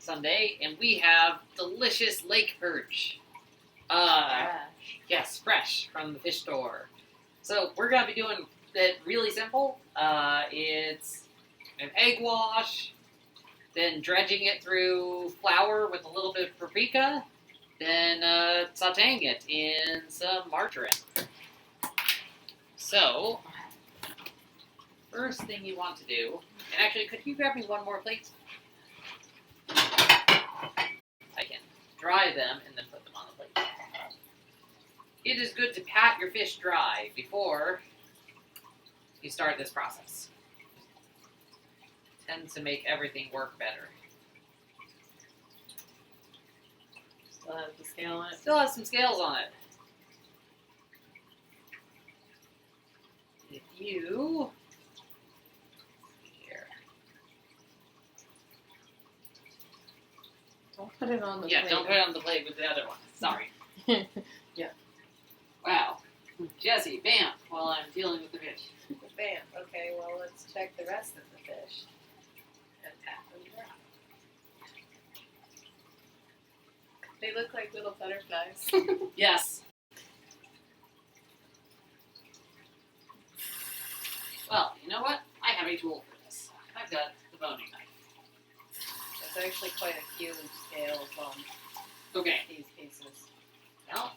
Sunday, and we have delicious Lake Perch. Yes, fresh from the fish store. So we're gonna be doing it really simple. It's an egg wash, then dredging it through flour with a little bit of paprika, then sautéing it in some margarine. So, first thing you want to do, and actually, could you grab me one more plate? I can dry them and then put them on the plate. It is good to pat your fish dry before you start this process. It tends to make everything work better. Still have the scale on it? Still has some scales on it. If you... Here. Don't put it on the plate. Yeah, don't put it on the plate with the other one. Sorry. Yeah. Wow. Jesse, bam, while I'm dealing with the fish. Bam. Okay, well, let's check the rest of the fish. And pat them dry. They look like little butterflies. Yes. Well, you know what? I have a tool for this. I've got the boning knife. There's actually quite a few scales on Okay. these pieces. Well,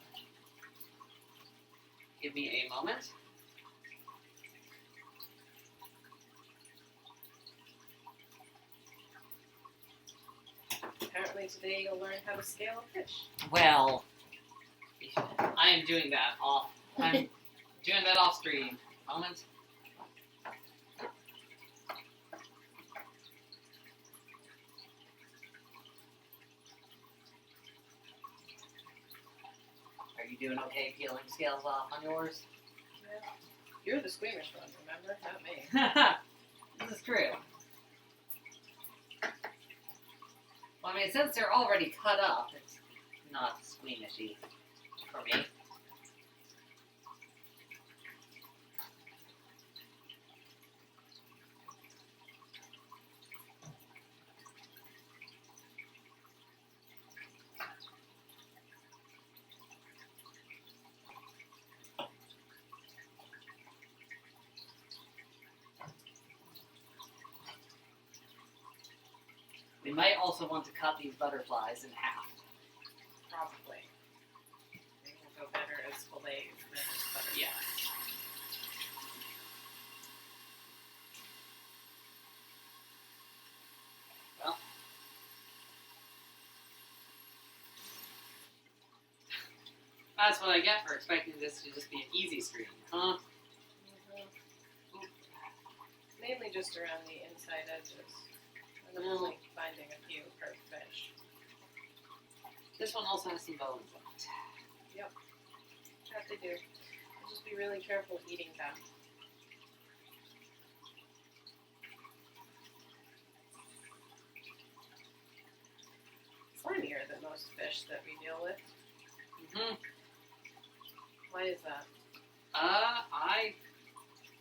give me a moment. Apparently today you'll learn how to scale a fish. Well, I am doing that off. I'm doing that off stream. Moment. Are you doing okay peeling scales off on yours? Yeah. You're the squeamish one, remember? Not me. This is true. Well, I mean, since they're already cut up, it's not squeamishy for me. We might also want to cut these butterflies in half. Probably. They will go better as fillets than as butterflies. Yeah. Well. That's what I get for expecting this to just be an easy stream, huh? Mm-hmm. Mainly just around the inside edges. And I'm only finding a few per fish. This one also has some bones on it. Yep. That they do. Just be really careful eating them. Slimier than most fish that we deal with. Mm-hmm. Why is that?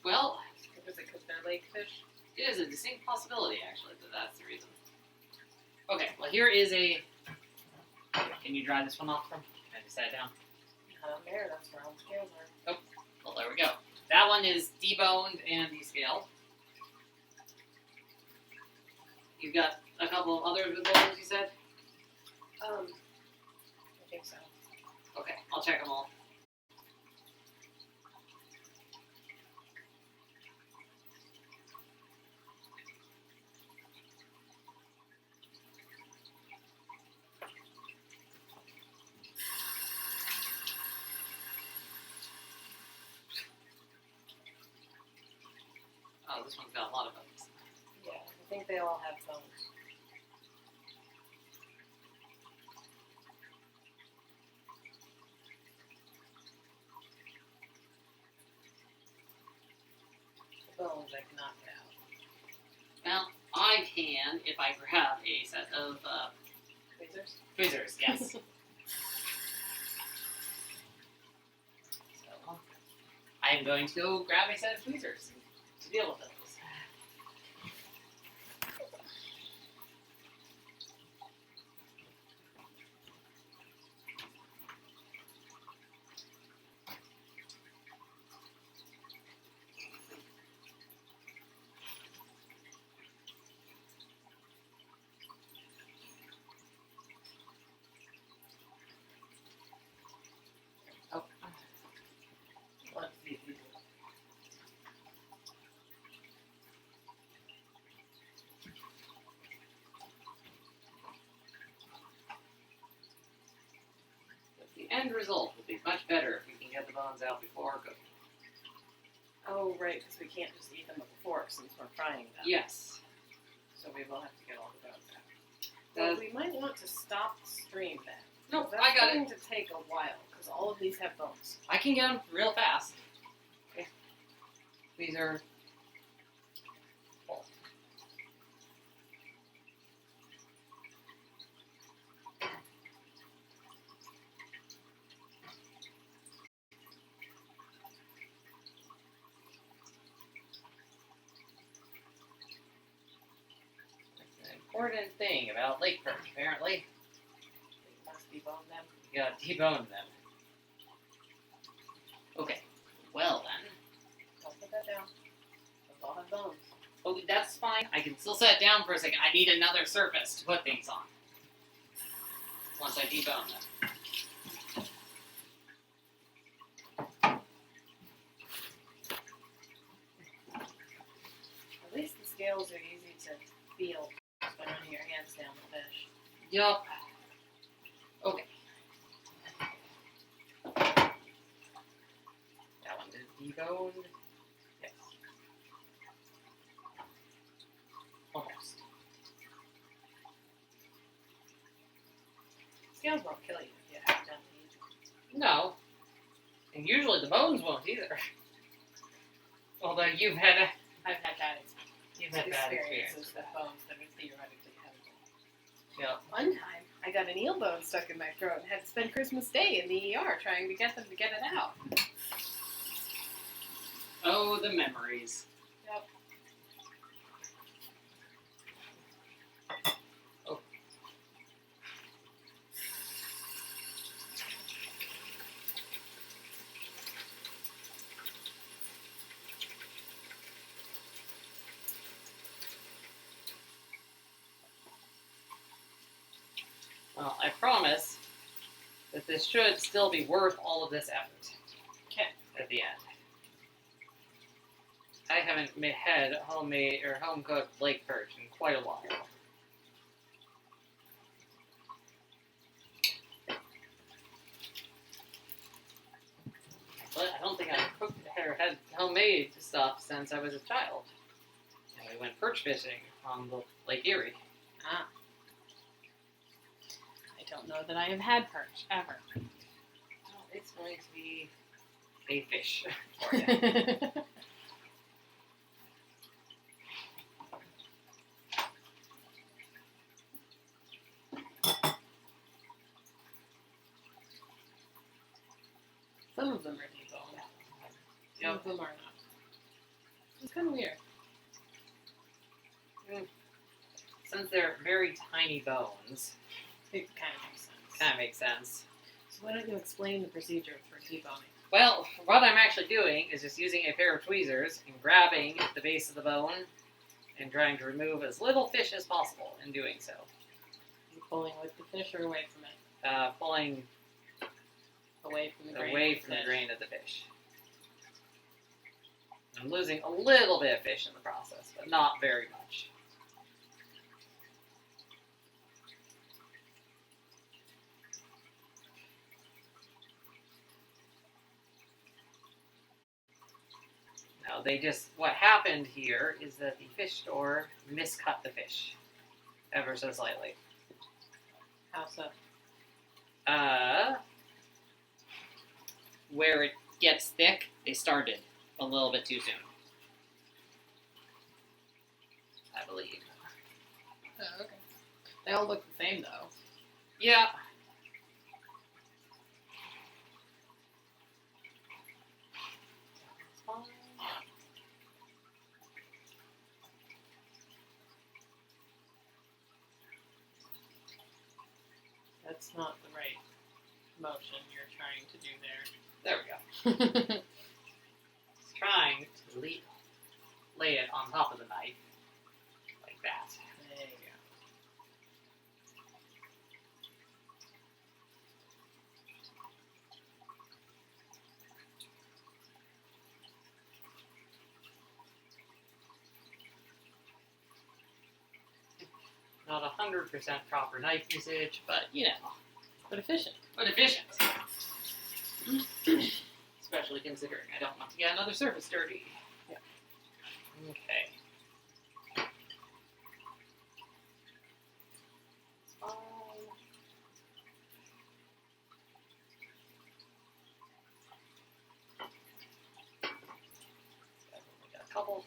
Well, Is it because they're lake fish? it is a distinct possibility, actually, that that's the reason. Okay, well, here is a... Can you dry this one off from? Can I just set it down? There, that's where all the scales are. Well, there we go. That one is deboned and descaled. You've got a couple of others with bones, you said? I think so. Okay, I'll check them all. Oh, this one's got a lot of bones. Yeah, I think they all have bones. The bones I cannot get out. Well, I can if I grab a set of Tweezers? tweezers, yes. So, I am going to go grab a set of tweezers to deal with those. end result will be much better if we can get the bones out before cooking. Oh, right, because we can't just eat them with a fork since we're frying them. Yes. So we will have to get all the bones out. Does- Well, we might want to stop the stream then. Nope, That's I got it. going to take a while because all of these have bones. I can get them real fast. Okay. These are full. That's an important thing about Lake Perch, apparently. We must debone them. You gotta debone them. Okay. Well then. Don't put that down. Those all have bones. Oh, that's fine. I can still set it down for a second. I need another surface to put things on. Once I debone them. At least the scales are easy to feel just by running your hands down the fish. Yup. Okay. That one is deboned. Yes. Almost. Scales won't kill you if you haven't done the easy. No. And usually the bones won't either. Although you've had bad experiences experience. with bones that are theoretically edible. Yep. One time, I got an eel bone stuck in my throat and had to spend Christmas Day in the ER trying to get them to get it out. Oh, the memories. Yep. Oh. Well, I promise that this should still be worth all of this effort. Okay. At the end. I haven't had homemade or home cooked Lake Perch in quite a while. But I don't think I've cooked or had homemade stuff since I was a child. And we went perch fishing on the Lake Erie. Ah. I don't know that I have had perch, ever. Well, it's going to be a fish for you. Some of them are deboned. Some of them are not. It's kind of weird. Since they're very tiny bones, It kind of makes sense. kind of makes sense. So why don't you explain the procedure for deboning? Well, what I'm actually doing is just using a pair of tweezers and grabbing the base of the bone and trying to remove as little fish as possible in doing so. You pulling with the fish or away from it? Pulling Away from the grain. away of from the fish. grain of the fish. I'm losing a little bit of fish in the process, but not very much. Now, what happened here is that the fish store miscut the fish ever so slightly. How so? Where it gets thick, they started a little bit too soon. I believe. Oh, okay. They all look the same, though. Yeah. That's not the right motion you're trying to do There we go. there. It's trying to lay it on top of the knife, like that. There you go. Not 100% proper knife usage, but you know. But efficient. But efficient. Especially considering I don't want to get another surface dirty. Yeah. Okay. It's fine. Got a couple.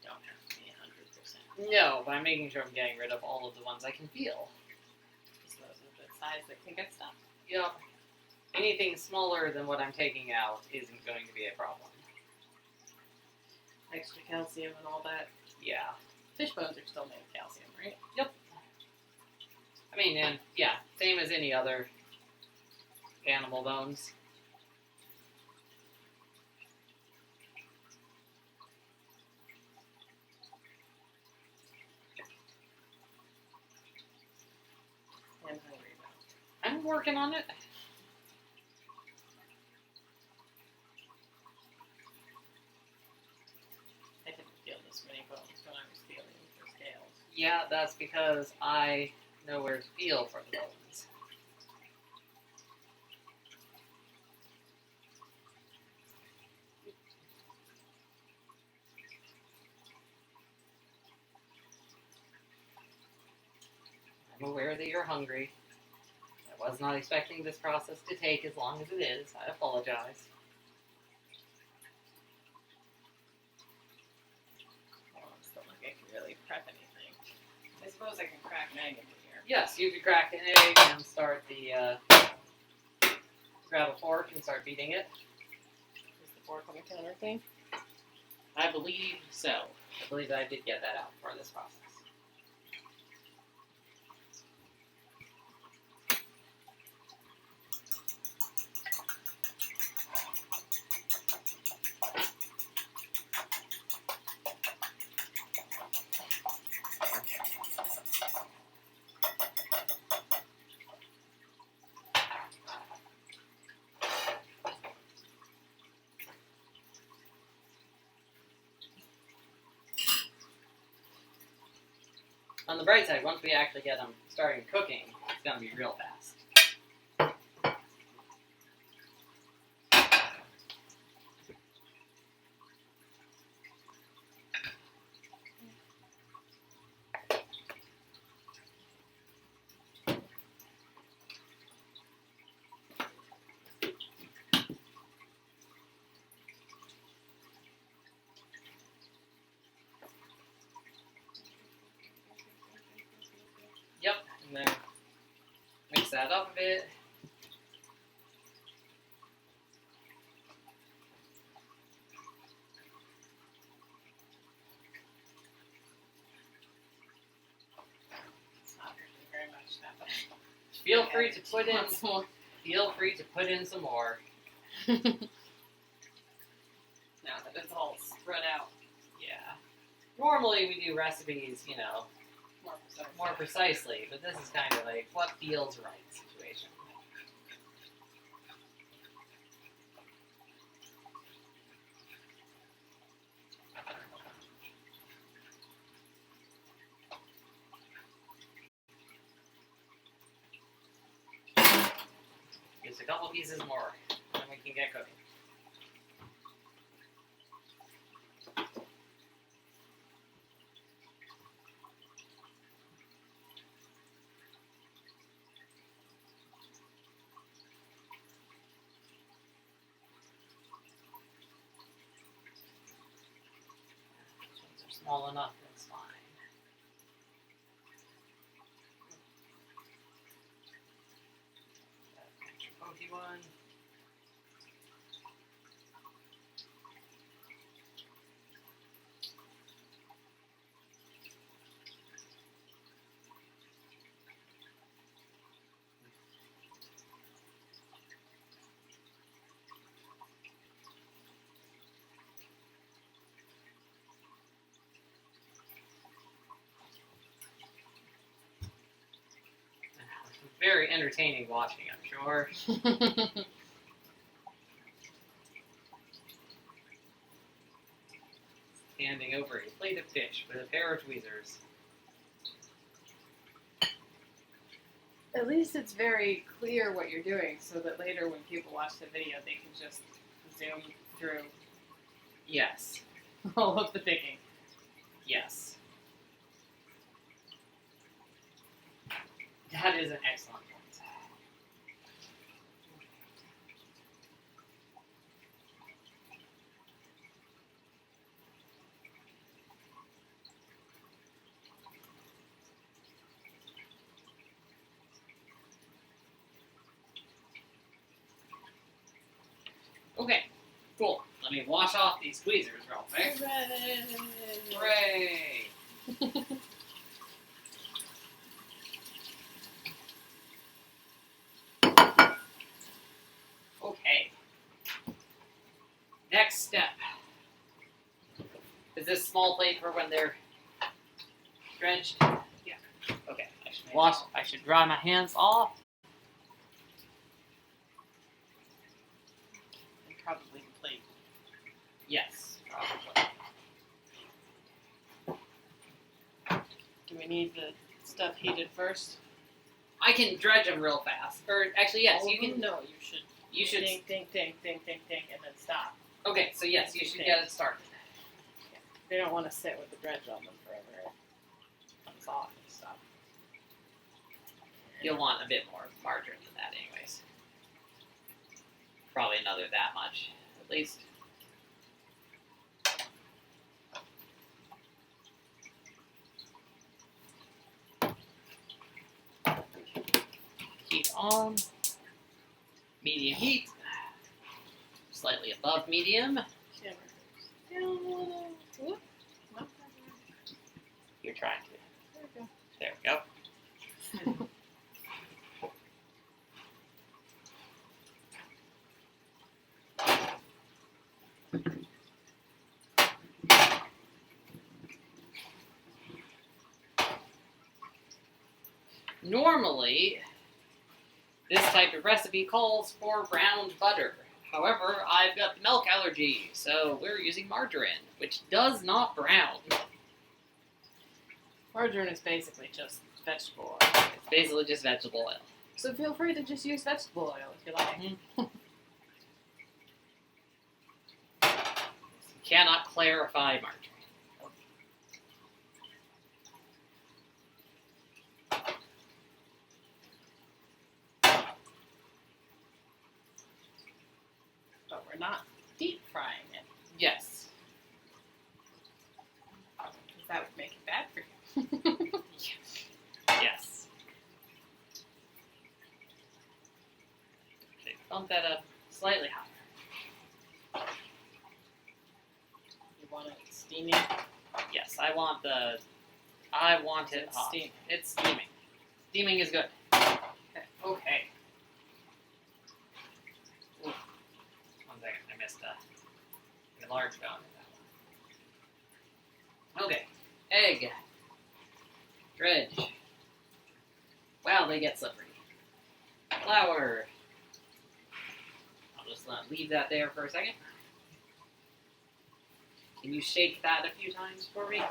Don't have to be 100%. No, but I'm making sure I'm getting rid of all of the ones I can feel. Because those are the size that can get stuck. Yep. Anything smaller than what I'm taking out isn't going to be a problem. Extra calcium and all that. Yeah. Fish bones are still made of calcium, right? I mean, and yeah, same as any other animal bones. I'm hungry now. I'm working on it. I didn't feel this many bones when I was feeling for scales. Yeah, that's because I know where to feel for the bones. I'm aware that you're hungry. I was not expecting this process to take as long as it is. I apologize. Well, I still like I can really prep anything. I suppose I can crack an egg into here. Yes, you could crack an egg and start the, grab a fork and start beating it. Is the fork on the counter thing? I believe so. I believe I did get that out for this process. On the bright side, once we actually get them starting cooking, it's going to be real fast. Yep, and then mix that up a bit. It's not really very much that, but Feel free to put in. Lots more. Feel free to put in some more. Now that it's all spread out Yeah. Normally we do recipes, you know, more precise. more precisely, but this is kind of like what feels right situation. Just a couple pieces more, and we can get cooking. These ones are small enough, that's fine. That extra funky one. Very entertaining watching, I'm sure. Handing over a plate of fish with a pair of tweezers. At least it's very clear what you're doing, so that later when people watch the video, they can just zoom through Yes. all of the digging. Yes. That is an excellent point. Okay, cool. Let me wash off these tweezers real quick. Hooray! Okay. Next step. Is this small plate for when they're drenched? Yeah. Okay. I should dry my hands off. And probably the plate. Yes, probably. Do we need the stuff heated first? I can dredge them real fast. Or actually, yes, you can. No, you should. You should. Ding, ding, ding, ding, ding, ding, and then stop. Okay, so yes, you should get it started. Yeah. They don't want to sit with the dredge on them forever. It comes off and stuff. You'll want a bit more margarine than that, anyways. Probably another that much, at least. Heat on. Medium heat. Slightly above medium. Camera down a little. Whoop. Not that way. You're trying to. There we go. There we go. Normally, this type of recipe calls for browned butter. However, I've got the milk allergy, so we're using margarine, which does not brown. Margarine is basically just vegetable oil. It's basically just vegetable oil. So feel free to just use vegetable oil if you like. Cannot clarify margarine. But we're not deep frying it. Yes. Because that would make it bad for you. Yes. Okay, bump that up slightly higher. You want it steamy? Yes, I want it It's hot. steaming. It's steaming. Steaming is good. Okay. Ooh. 1 second, I missed a large bone in that one. Okay. Egg. Dredge. Wow, they get slippery. Flour. I'll just leave that there for a second. Can you shake that a few times for me?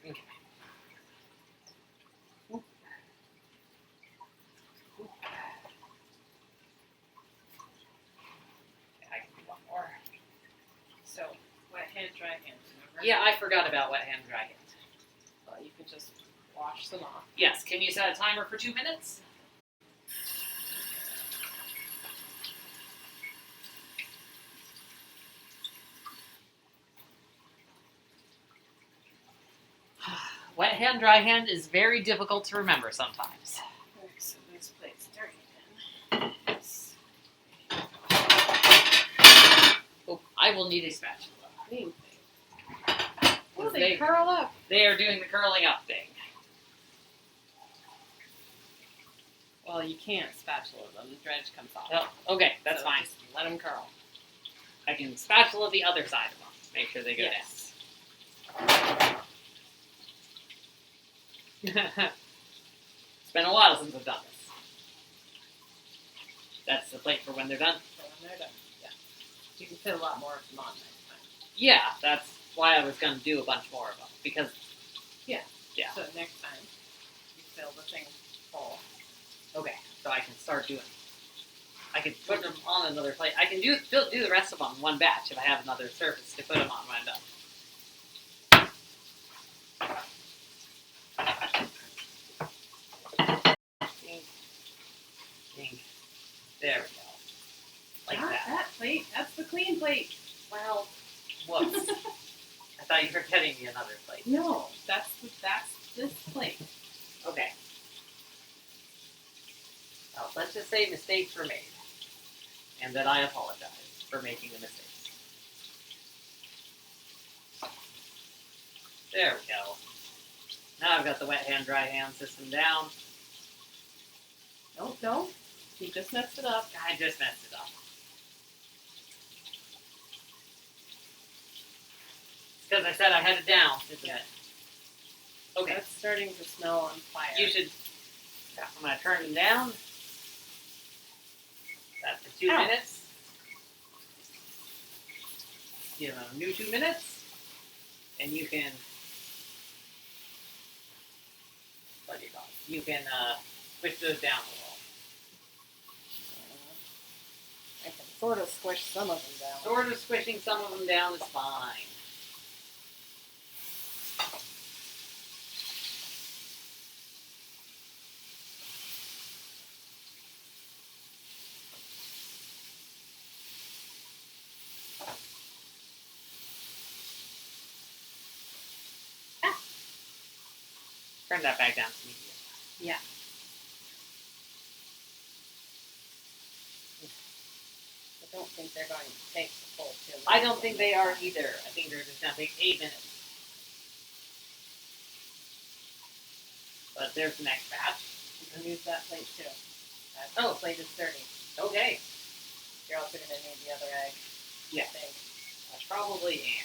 Okay. I can do one more. So, wet hand, dry hand, remember? Yeah, I forgot about wet hand, dry hand. Well, you could just wash them off. Yes, can you set a timer for 2 minutes? Wet hand, dry hand is very difficult to remember sometimes. Okay, so this plate's dirty then. Yes. Oh, I will need a spatula. Clean thing. Oh, They- they curl up. They are doing the curling up thing. Well, you can't spatula them. The dredge comes off. Oh, okay, that's So fine. just let them curl. I can spatula the other side of them. Make sure they go Yes. down. It's been a while since I've done this. That's the plate for when they're done? So when they're done. Yeah. You can fit a lot more of them on next time. Yeah, that's why I was going to do a bunch more of them. Because, Yeah. yeah. So next time, you fill the thing full. Okay, so I can start doing. I can put them on another plate. I can still do the rest of them in one batch if I have another surface to put them on when I'm done. Ding. Ding. There we go. Like Not that plate. That's the clean plate. Well, whoops. I thought you were getting me another plate. No, that's this plate. Okay. Well, let's just say mistakes were made. And that I apologize for making the mistakes. There we go. Now I've got the wet hand, dry hand system down. Nope, no. You just messed it up. I just messed it up. It's because I said I had it down, isn't it? Okay. That's starting to smell on fire. You should. I'm going to turn them down. That's for 2 minutes. Give them a new 2 minutes. And you can. What do you call it? You can push those down a little. I can sort of squish some of them down. Sort of squishing some of them down is fine. Turn that back down to medium. Yeah. I don't think they're going to take the full 2 minutes. I don't think they are either. I think they're just going to take 8 minutes. But there's the next batch. You can use that plate too. Oh. The plate is dirty. Okay. You're also going to need the other egg. Yeah. I think. I probably am.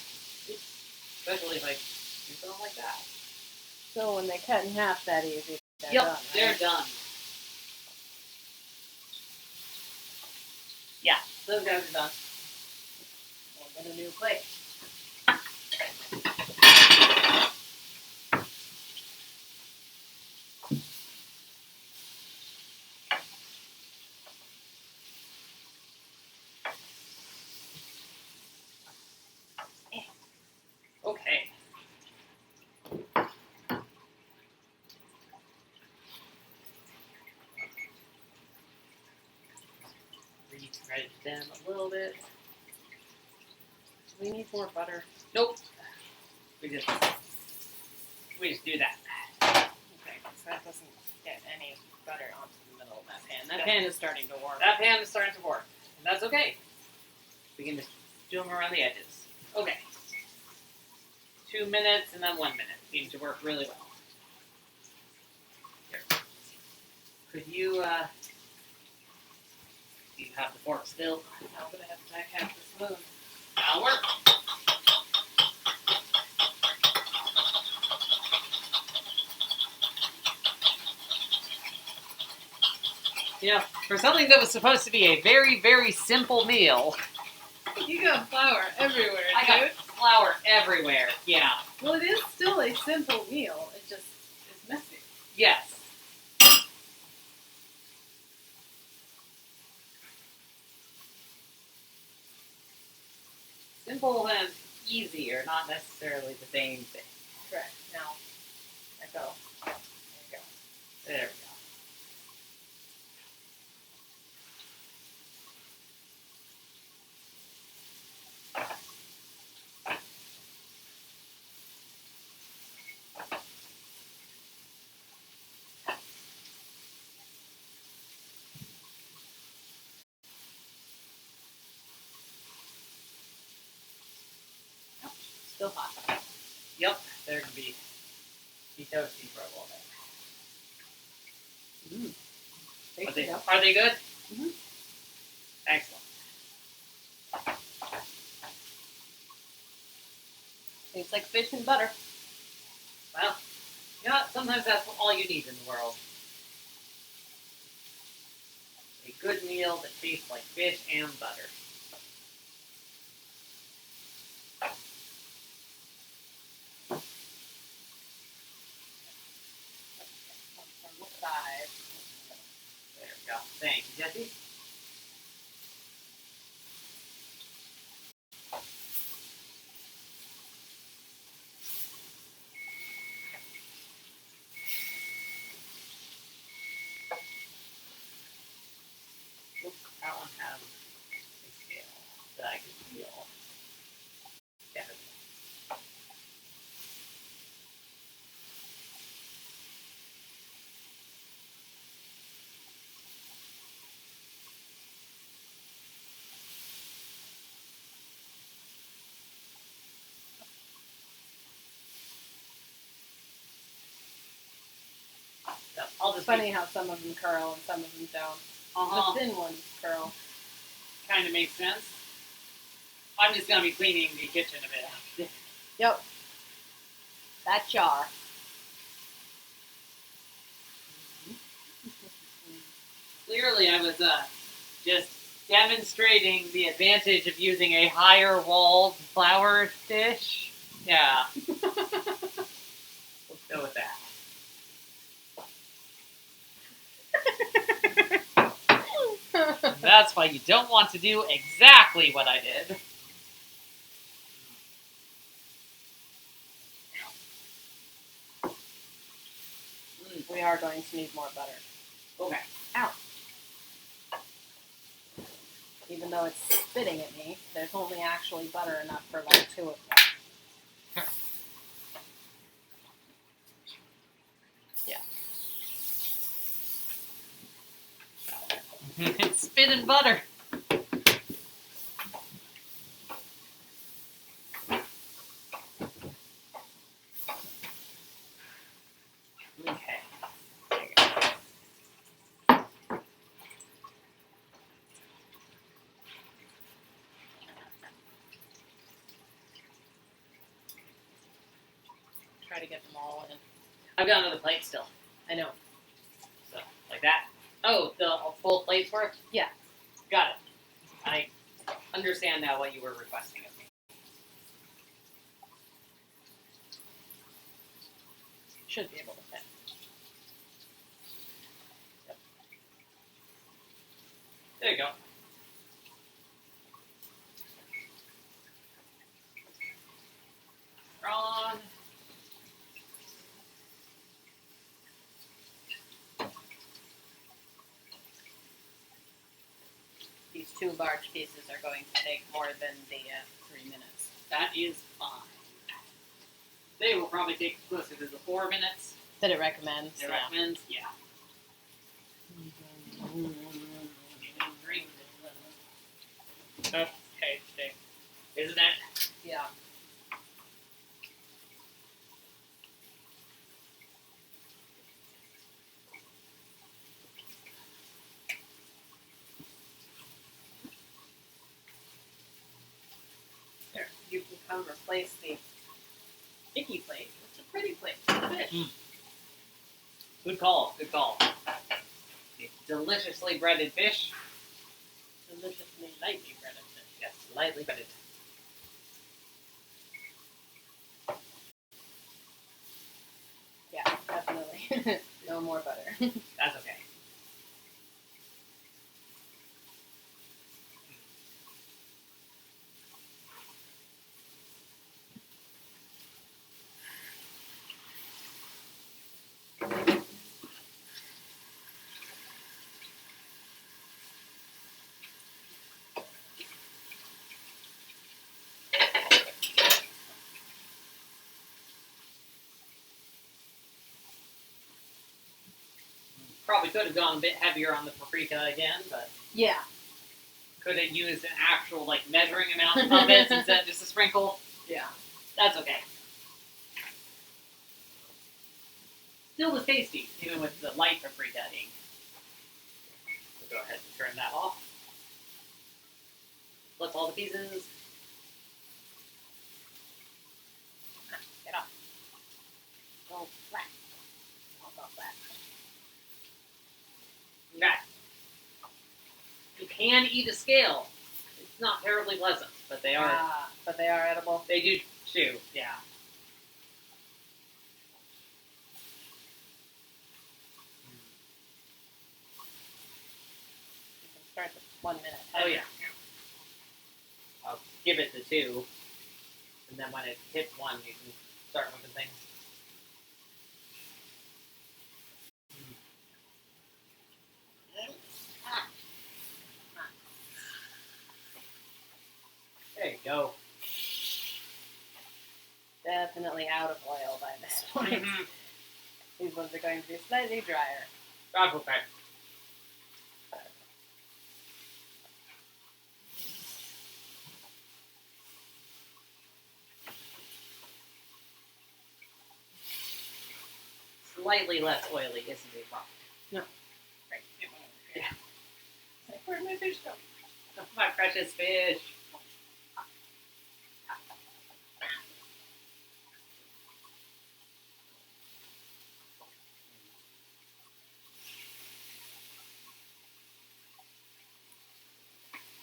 Especially if I do something like that. So when they cut in half that easy, they're Yep, done, right? they're done. Yeah, those guys are done. We'll get a new plate. Okay. Retread them a little bit. We need more butter. Nope. We just do that. Okay, so that doesn't get any butter onto the middle of that pan. That pan is starting to warm. That pan is starting to work, and that's okay. We can just do them around the edges. Okay. 2 minutes and then 1 minute seems to work really well. Here. Could you, do you have the fork still? I'm going to have to back half the spoon. That'll work. Yeah, for something that was supposed to be a very, very simple meal, You got flour everywhere, I got flour everywhere. Yeah. Well, it is still a simple meal. It just is messy. Yes. Simple and easy are not necessarily the same thing. Correct. Now, I go. There you go. There we go. Still hot. Yep, they're gonna be toasty for a little bit. Are they good? Mhm. Excellent. Tastes like fish and butter. Well, you know what? Sometimes that's all you need in the world. A good meal that tastes like fish and butter. From the side. There we go. Thank you, Jesse. Oop, that one has a scale that I can feel. Yeah. So I'll It's just funny how some of them curl and some of them don't. The thin ones curl. Kind of makes sense. I'm just gonna be cleaning the kitchen a bit. Yep. That jar. Clearly, I was just demonstrating the advantage of using a higher walled flour dish. Yeah. Let's go with that. That's why you don't want to do exactly what I did. We are going to need more butter. Okay. Ow. Even though it's spitting at me, there's only actually butter enough for like 2 of them. Yeah. It's spitting butter. Okay. Try to get them all in. I've got another plate still. I know. So, like that. Oh, the full plate's worth? Yeah. Got it. I understand now what you were requesting of me. Should be able to fit. Yep. There you go. Wrong. These 2 large pieces are going to take more than the 3 minutes. That is fine. They will probably take closer to the 4 minutes. That it recommends. It recommends, yeah. Okay. Isn't that? Yeah. There, you can come replace the icky plate with the pretty plate for fish. Mm. Good call. Good call. The deliciously breaded fish. Deliciously lightly breaded fish. Yes, lightly breaded. Yeah, definitely. No more butter. That's okay. Probably could have gone a bit heavier on the paprika again, but Yeah. could have used an actual like measuring amount of it instead of just a sprinkle. Yeah. That's okay. Still was tasty, even with the light paprika ink. We'll go ahead and turn that off. Flip all the pieces. can eat a scale. It's not terribly pleasant, but they are. But they are edible. They do chew, yeah. You can start with 1 minute. Oh yeah. I'll give it the 2, and then when it hits 1, you can start moving things. There you go. Definitely out of oil by this point. Mm-hmm. These ones are going to be slightly drier. That's okay. Slightly less oily isn't a problem. No. Right. Yeah. Like, where'd my fish go? Oh, my precious fish.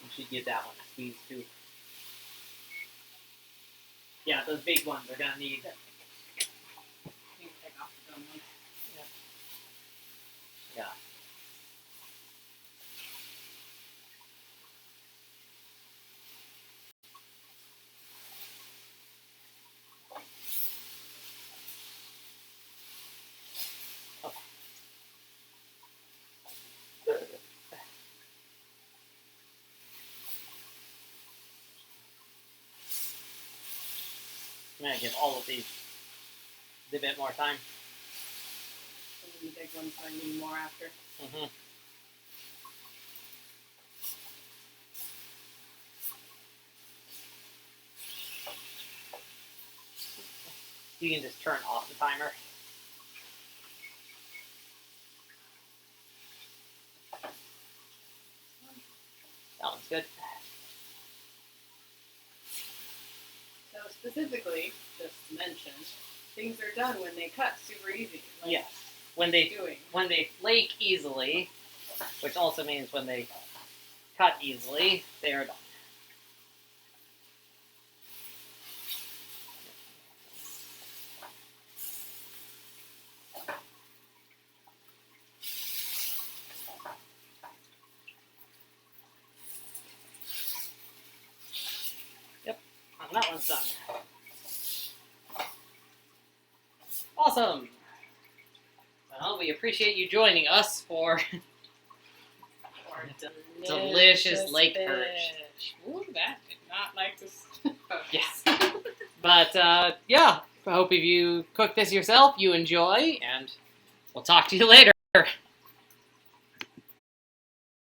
You should give that one a squeeze too. Yeah, those big ones are gonna need. You can take off the gum ones. Yeah. I'm gonna give all of these a bit more time. Some of the big ones I need more after. Mm-hmm. You can just turn off the timer. That one's good. So specifically, just to mention, things are done when they cut super easy. Like Yes. When they doing. flake easily, which also means when they cut easily, they are done. Yep, and that one's done. Awesome. Well, we appreciate you joining us for delicious Lake Perch. Ooh, that did not like this. Yes. But, yeah, I hope if you cook this yourself, you enjoy, and we'll talk to you later.